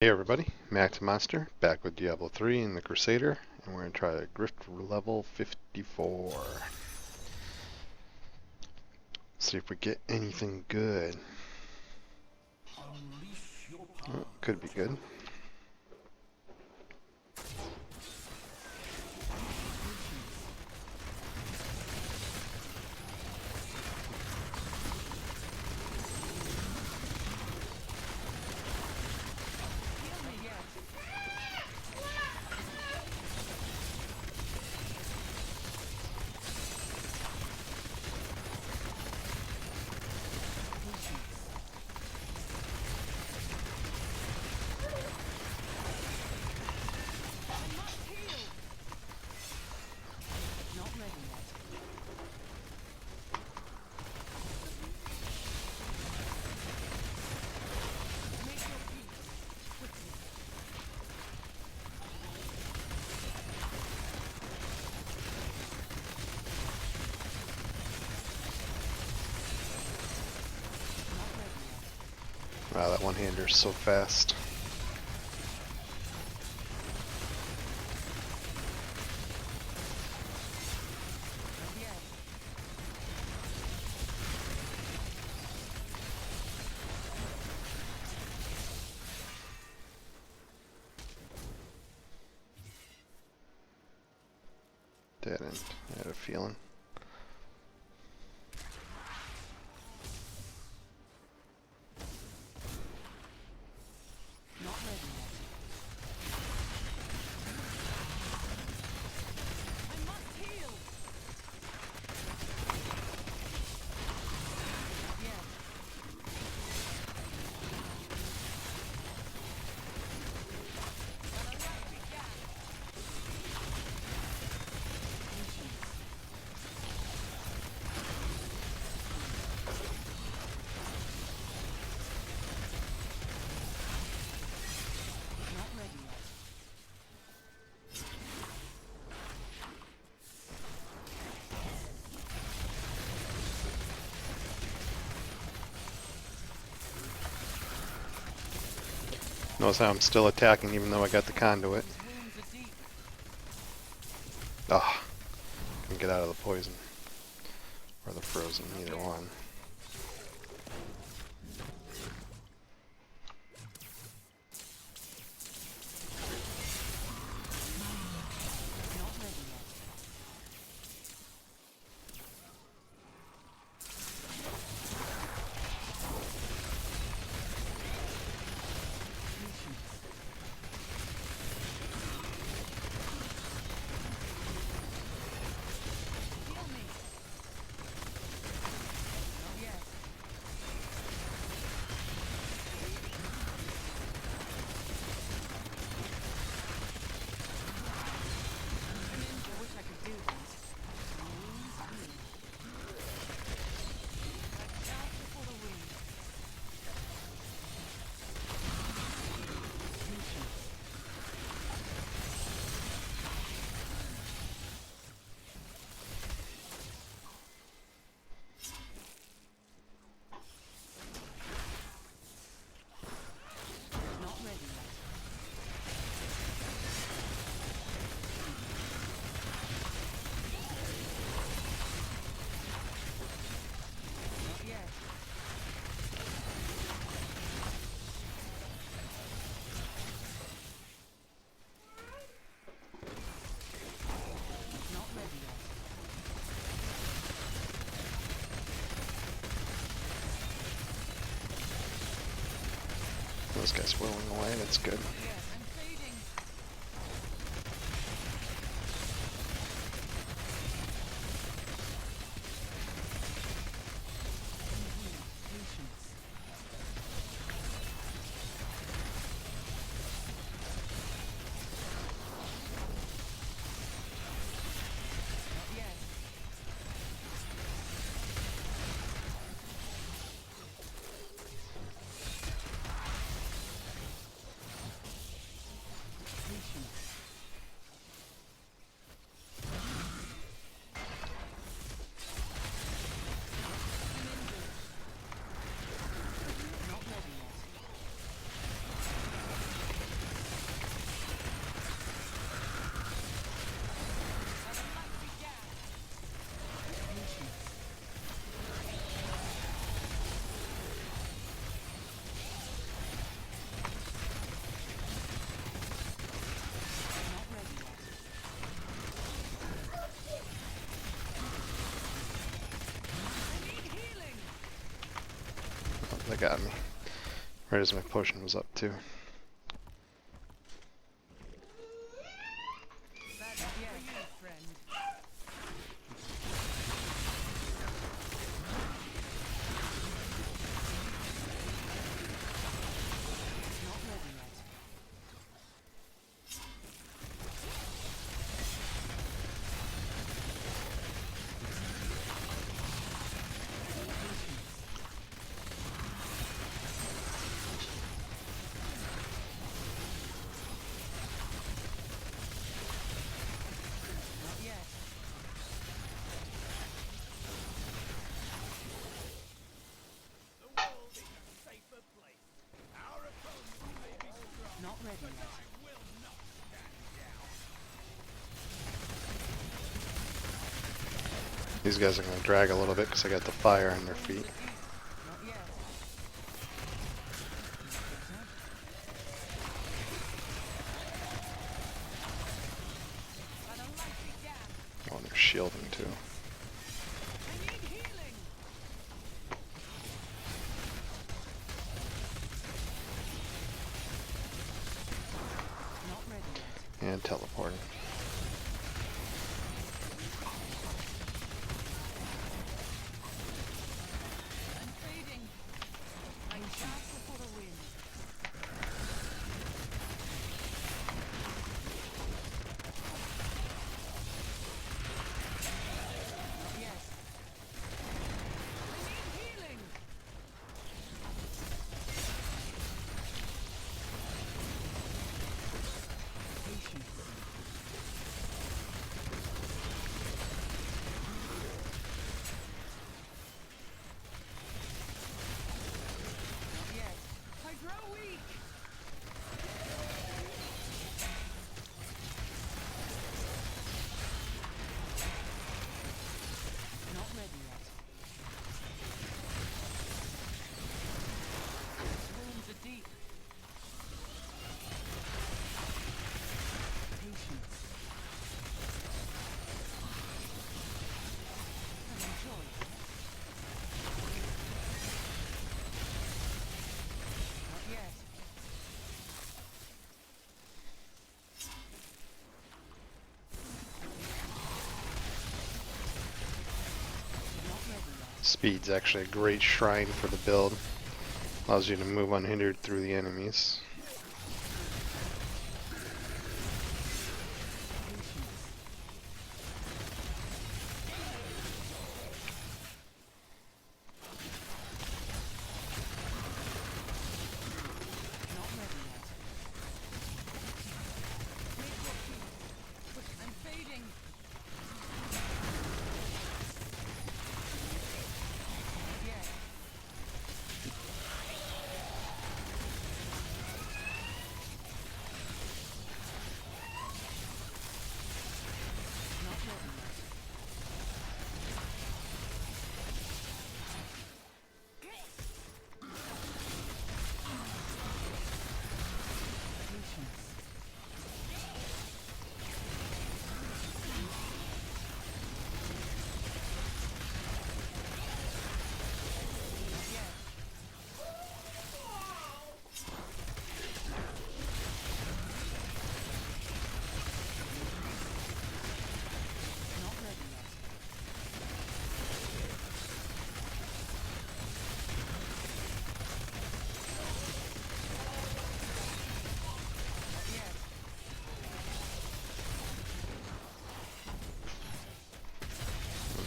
Hey everybody, Max Monster, back with Diablo 3 and the Crusader, and we're going to try to grift level 54. See if we get anything good. Oh, could be good. Wow, that one-hander's so fast. Dead end, I had a feeling. Notice how I'm still attacking even though I got the conduit. Ah, can get out of the poison. Or the frozen, either one. This guy's whirling away, that's good. that got me. Right as my potion was up too. These guys are going to drag a little bit because I got the fire on their feet. Oh, and they're shielding too. And teleporting. Speed's actually a great shrine for the build. Allows you to move unhindered through the enemies.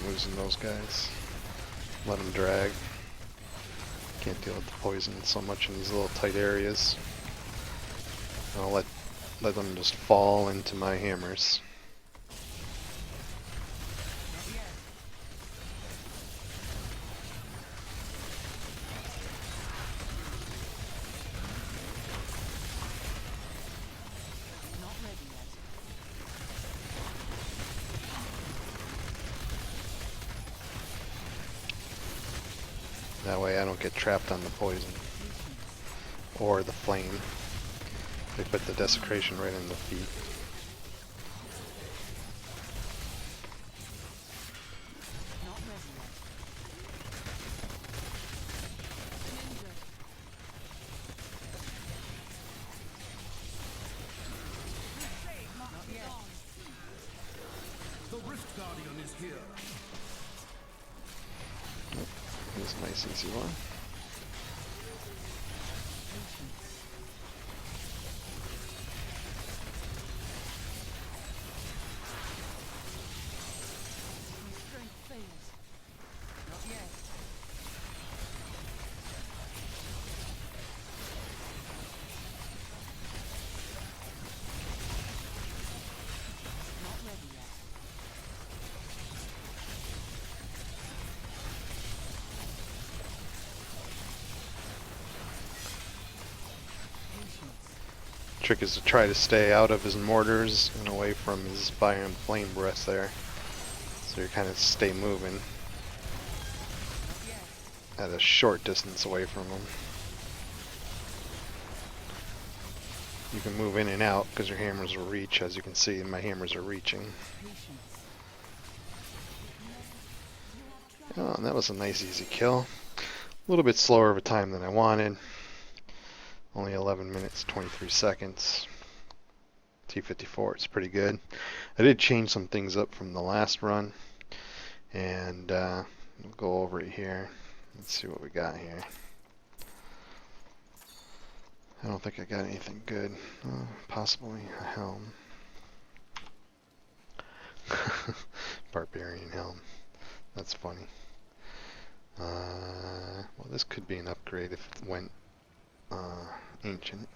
Losing those guys. Let them drag. Can't deal with the poison so much in these little tight areas. I'll let them just fall into my hammers. That way I don't get trapped on the poison or the flame. They put the desecration right in the feet. Here's a nice easy one. Trick is to try to stay out of his mortars and away from his fire and flame breath there. So you kind of stay moving at a short distance away from him. You can move in and out because your hammers will reach. As you can see, my hammers are reaching. Oh, and that was a nice easy kill. A little bit slower of a time than I wanted. Only 11 minutes, 23 seconds. T54, it's pretty good. I did change some things up from the last run. And we'll go over it here. Let's see what we got here. I don't think I got anything good. Possibly a helm. Barbarian helm. That's funny. Well, this could be an upgrade if it went ancient.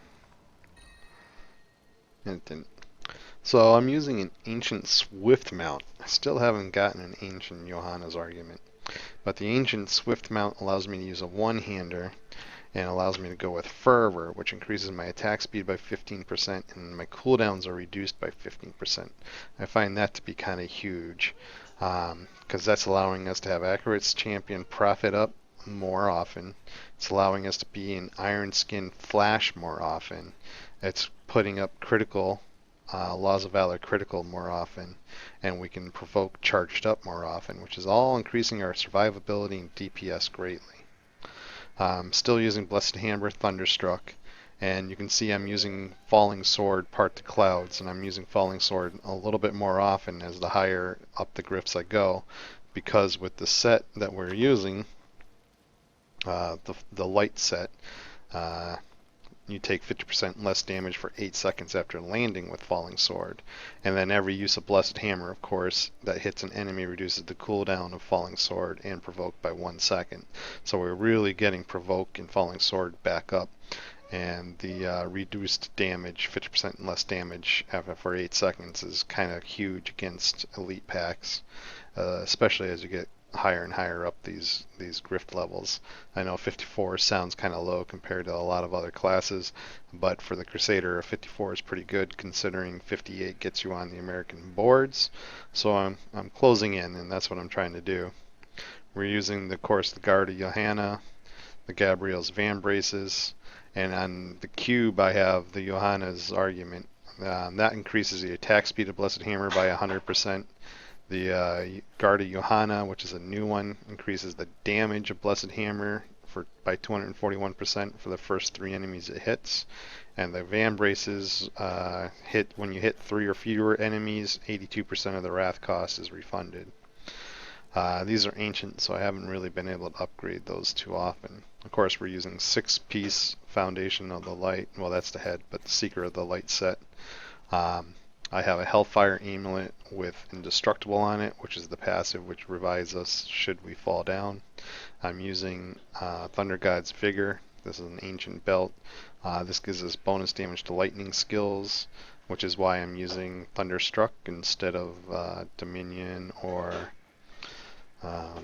And it didn't. So I'm using an ancient swift mount. I still haven't gotten an ancient Johanna's argument. But the ancient swift mount allows me to use a one-hander and allows me to go with fervor, which increases my attack speed by 15% and my cooldowns are reduced by 15%. I find that to be kind of huge because that's allowing us to have Accurate's Champion profit up more often. It's allowing us to be in Iron Skin Flash more often. It's putting up critical Laws of Valor critical more often, and we can provoke charged up more often, which is all increasing our survivability and DPS greatly. Still using Blessed Hammer, Thunderstruck, and you can see I'm using Falling Sword Part the Clouds, and I'm using Falling Sword a little bit more often as the higher up the grifts I go, because with the set that we're using, the light set, you take 50% less damage for 8 seconds after landing with Falling Sword. And then every use of Blessed Hammer, of course, that hits an enemy reduces the cooldown of Falling Sword and Provoke by 1 second. So we're really getting Provoke and Falling Sword back up. And the reduced damage, 50% less damage for 8 seconds is kind of huge against elite packs, especially as you get higher and higher up these grift levels. I know 54 sounds kind of low compared to a lot of other classes, but for the Crusader, a 54 is pretty good considering 58 gets you on the American boards. So I'm closing in, and that's what I'm trying to do. We're using, of course, the Guard of Johanna, the Gabriel's Van Braces, and on the cube I have the Johanna's Argument. That increases the attack speed of Blessed Hammer by 100%. The Guard of Johanna, which is a new one, increases the damage of Blessed Hammer by 241% for the first 3 enemies it hits. And the Van Braces hit when you hit 3 or fewer enemies, 82% of the wrath cost is refunded. These are ancient, so I haven't really been able to upgrade those too often. Of course, we're using 6-piece Foundation of the Light. Well, that's the head, but the Seeker of the Light set. I have a Hellfire Amulet with Indestructible on it, which is the passive which revives us should we fall down. I'm using Thunder God's Vigor. This is an ancient belt. This gives us bonus damage to lightning skills, which is why I'm using Thunderstruck instead of Dominion or oh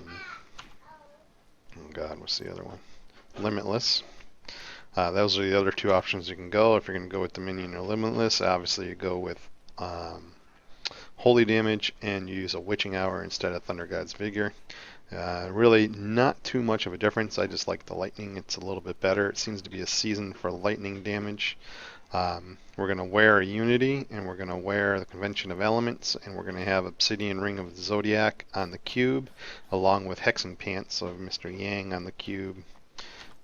god, what's the other one? Limitless. Those are the other 2 options you can go. If you're going to go with Dominion or Limitless, obviously you go with Holy Damage and you use a Witching Hour instead of Thunder God's Vigor. Really not too much of a difference. I just like the lightning. It's a little bit better. It seems to be a season for lightning damage. We're going to wear a Unity, and we're going to wear the Convention of Elements, and we're going to have Obsidian Ring of the Zodiac on the cube, along with Hexing Pants of Mr. Yang on the cube.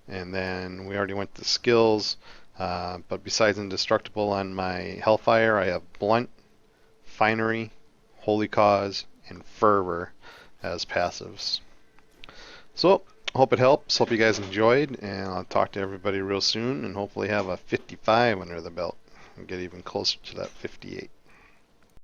And then we already went to skills, but besides Indestructible on my Hellfire, I have Blunt, Finery, Holy Cause, and Fervor as passives. So, hope it helps. Hope you guys enjoyed, and I'll talk to everybody real soon, and hopefully have a 55 under the belt and get even closer to that 58.